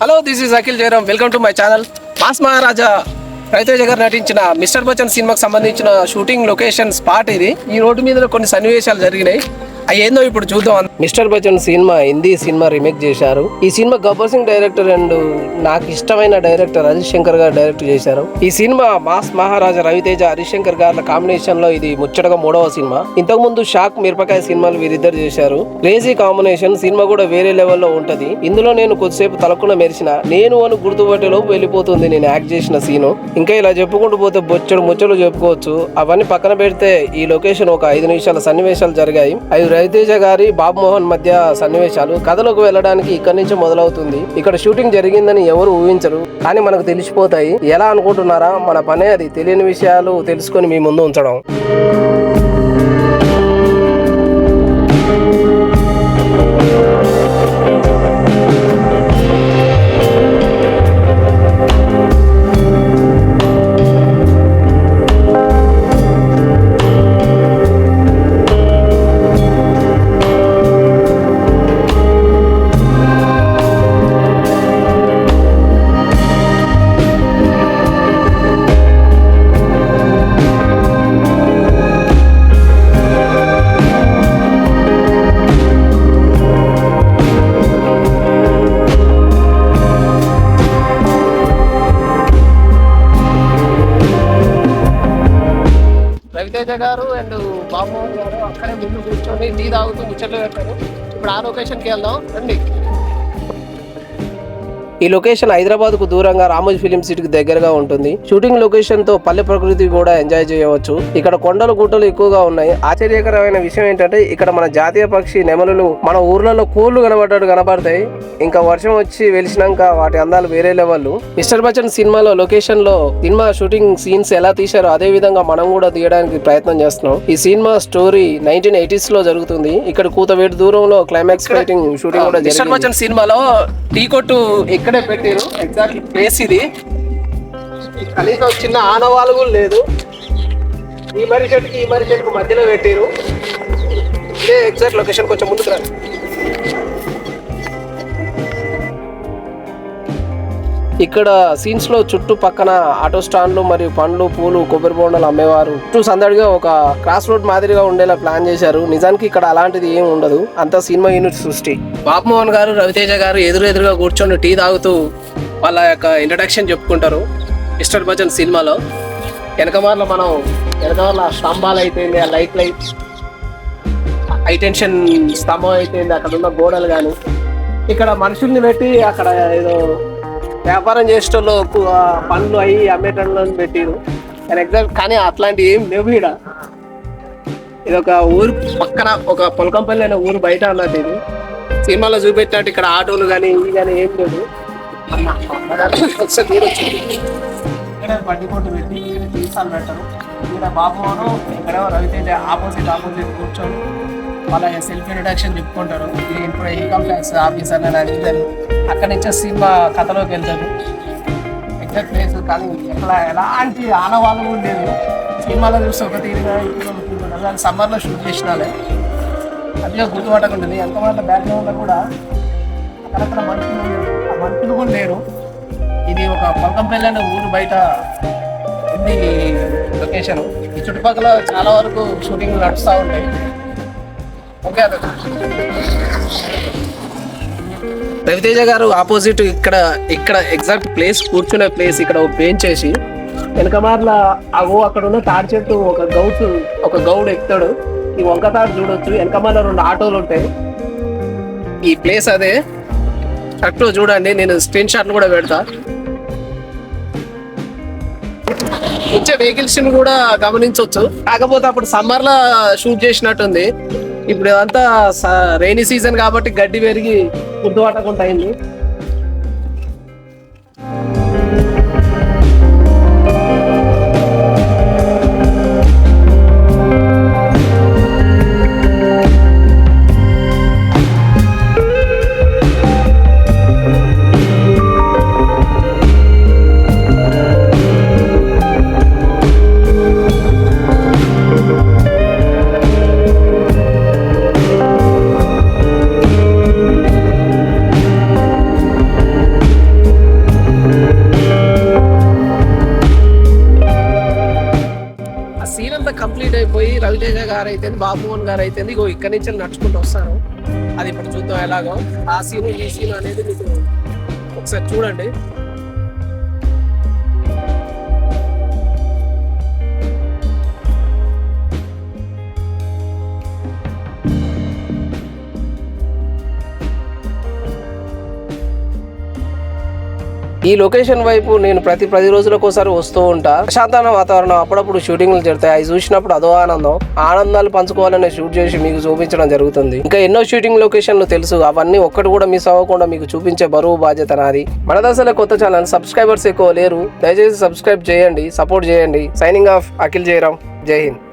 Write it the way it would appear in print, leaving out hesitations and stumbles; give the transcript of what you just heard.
Hello, this is Akhil Jayaram. Welcome to my channel. Mass Maharaja Raviteja గారు నటించిన mister Bachchan సినిమాకి సంబంధించిన షూటింగ్ లొకేషన్ స్పాట్ ఇది. ఈ రోడ్డు మీద కొన్ని సన్నివేశాలు జరిగినాయి. అవి ఏందో ఇప్పుడు చూద్దాం. Mister Bachchan cinema Hindi cinema remake చేశారు. ఈ cinema Gabbar Singh director and నాకు ఇష్టమైన డైరెక్టర్ హరీష్ శంకర్ గారు డైరెక్ట్ చేశారు. ఈ సినిమా మాస్ మహారాజా రవితేజ హరీష్ శంకర్ గారి కాంబినేషన్ లో ఇది ముచ్చటగా 3వ సినిమా. ఇంతకు ముందు షాక్ మిరపకాయ సినిమాలు వీరిద్దరు చేశారు. Crazy combination. సినిమా కూడా వేరే లెవెల్లో ఉంటది. ఇందులో నేను కొద్దిసేపు తలకుండా మెరిసిన నేను అని గుర్తుపట్టేలోపు వెళ్ళిపోతుంది నేను యాక్ట్ చేసిన సీను. ఇంకా ఇలా చెప్పుకుంటూ పోతే బొచ్చడు ముచ్చలు చెప్పుకోవచ్చు. అవన్నీ పక్కన పెడితే ఈ లొకేషన్ ఒక 5 నిమిషాల సన్నివేశాలు జరిగాయి. అవి రవితేజ గారి బాబు మోహన్ మధ్య సన్నివేశాలు. కథలోకి వెళ్ళడానికి ఇక్కడి నుంచి మొదలవుతుంది. ఇక్కడ షూటింగ్ జరిగిందని ఎవరు ఊహించరు, కానీ మనకు తెలిసిపోతాయి. ఎలా అనుకుంటున్నారా? మన పనే అది. తెలియని విషయాలు తెలుసుకొని మీ ముందు ఉంచడం. రవితేజ గారు అండ్ బాబుమోహన్ గారు అక్కడే ముందు కూర్చొని టీ తాగుతూ ముచ్చట్లు పెట్టారు. ఇప్పుడు ఆ లొకేషన్కి వెళ్దాం రండి. ఈ లొకేషన్ హైదరాబాద్ కు దూరంగా రామోజీ ఫిలిం సిటీకి దగ్గరగా ఉంటుంది. షూటింగ్ లొకేషన్ తో పల్లె ప్రకృతి కూడా ఎంజాయ్ చేయవచ్చు. ఇక్కడ కొండలు గుట్టలు ఎక్కువగా ఉన్నాయి. ఆశ్చర్యకరమైన విషయం ఏంటంటే ఇక్కడ మన జాతీయ పక్షి నెమలులు మన ఊర్లలో కోళ్లు కనబడ్డట్టు కనబడతాయి. ఇంకా వర్షం వచ్చి వెలిసినాక వాటి అందాలు వేరే లెవెల్. మిస్టర్ బచ్చన్ సినిమాలో లొకేషన్ లో సినిమా షూటింగ్ సీన్స్ ఎలా తీశారో అదే విధంగా మనం కూడా తీయడానికి ప్రయత్నం చేస్తున్నాం. ఈ సినిమా స్టోరీ 1980s లో జరుగుతుంది. ఇక్కడ కూతవేటు దూరంలో క్లైమాక్స్ ఫైటింగ్ షూటింగ్ కూడా జరిగింది. మిస్టర్ బచ్చన్ సినిమాలో టీ కొట్టు ఇక్కడే పెట్టారు. ఎగ్జాక్ట్ ప్లేస్ ఇది. కనీసం చిన్న ఆనవాళ్ళు కూడా లేదు. ఈ మర్రి చెట్టుకి మధ్యలో పెట్టారు. ఇదే ఎగ్జాక్ట్ లొకేషన్. కొంచెం ముందుకు రండి. ఇక్కడ సీన్స్ లో చుట్టుపక్కన ఆటో స్టాండ్లు మరియు పండ్లు పూలు కొబ్బరి బొండాలు అమ్మేవారు. చుట్టూ సందడిగా ఒక క్రాస్ రోడ్ మాదిరిగా ఉండేలా ప్లాన్ చేశారు. నిజానికి ఇక్కడ అలాంటిది ఏం ఉండదు. అంతా సినిమా యూనిట్ సృష్టి. బాబుమోహన్ గారు రవితేజ గారు ఎదురుగా కూర్చొని టీ తాగుతూ వాళ్ళ యొక్క ఇంట్రడక్షన్ చెప్పుకుంటారు. మిస్టర్ బచ్చన్ సినిమాలో వెనకమార్ల స్తంభాలు అయిపోయింది, ఆ లైట్ హైటెన్షన్ స్తంభం అయిపోయింది, అక్కడ ఉన్న గోడలు కానీ ఇక్కడ మనుషుల్ని పెట్టి అక్కడ ఏదో వ్యాపారం చేసేటోళ్ళు పండ్లు అవి అమ్మేటోళ్ళని పెట్టిరు. ఎగ్జాక్ట్ కానీ అట్లాంటి ఏం లేవు. ఇక్కడ ఇది ఒక ఊరు పక్కన ఒక పొలకంపల్లి అనే ఊరు బయట అన్నట్టు. ఇది సినిమాలో చూపెట్టినట్టు ఇక్కడ ఆటోలు కానీ ఇవి కానీ ఏం లేదు. ఇక్కడ బండి కొట్టు పెట్టి ఇక్కడ తీసాలు పెట్టరు. ఇక్కడ బాబును ఇక్కడేమో రవితేజ ఆపోజిట్ కూర్చొని వాళ్ళ సెల్ఫ్ ఇంట్రడక్షన్ చెప్పుకుంటారు. ఇది ఇప్పుడు ఇన్కమ్ ట్యాక్స్ ఆఫీసర్ అని అడిగితే అక్కడి నుంచే సినిమా కథలోకి వెళ్తారు. ఎగ్జాక్ట్ ప్లేస్ కానీ ఎక్కడ ఎలాంటి ఆనవాళ్ళు కూడా లేదు. సినిమాలో చూస్తే ఒక తీరుగా ఇప్పుడు సమ్మర్లో షూట్ చేసినాలే అదిగా గుర్తుపట్టకుంటుంది. ఎంతమంది బ్యాక్గ్రౌండ్లో కూడా అక్కడక్కడ మనుషులు కూడా లేరు. ఇది ఒక పొలకంపల్లి అనే ఊరు బయట ఉంది లొకేషన్. ఈ చుట్టుపక్కల చాలా వరకు షూటింగ్ నడుస్తూ ఉంటాయి. ఓకే, రవితేజ గారు ఆపోజిట్ ఇక్కడ ఎగ్జాక్ట్ ప్లేస్ కూర్చునే ప్లేస్ ఇక్కడ బెంచ్ చేసి వెనకమార్ల అక్కడ ఉన్న తాడి చెట్టు ఒక గౌడు ఎక్కుతాడు. ఈ వంక తాడు చూడొచ్చు. వెనకమార్ల 2 ఆటోలు ఉంటాయి. ఈ ప్లేస్ అదే కరెక్ట్ చూడండి. నేను స్క్రీన్ షాట్లు కూడా పెడతా. వచ్చే వెహికల్స్ కూడా గమనించవచ్చు. కాకపోతే అప్పుడు సమ్మర్ లో షూట్ చేసినట్టుంది. ఇప్పుడు ఇదంతా రైనీ సీజన్ కాబట్టి గడ్డి పెరిగి గుర్తుపట్టకుండా అయింది. గారు అయితే బాబుమోహన్ గారు అయితే ఇగో ఇక్కడి నుంచి నడుచుకుంటూ వస్తారు. అది ఇప్పుడు చూద్దాం ఎలాగో. ఆ సీను ఈ సీను అనేది మీకు ఒకసారి చూడండి. ఈ లొకేషన్ వైపు నేను ప్రతి రోజులకు ఒకసారి వస్తూ ఉంటా. ప్రశాంతమైన వాతావరణం, అప్పుడప్పుడు షూటింగ్లు జరుగుతాయి. అవి చూసినప్పుడు అదో ఆనందాలు పంచుకోవాలనే షూట్ చేసి మీకు చూపించడం జరుగుతుంది. ఇంకా ఎన్నో షూటింగ్ లొకేషన్లు తెలుసు, అవన్నీ ఒక్కటి కూడా మిస్ అవ్వకుండా మీకు చూపించే బరువు బాధ్యత నాది. మన దశలో కొత్త ఛానల్, సబ్స్క్రైబర్స్ ఎక్కువ లేరు, దయచేసి సబ్స్క్రైబ్ చేయండి, సపోర్ట్ చేయండి. Signing off, Akhil Jayaram. జై హింద్.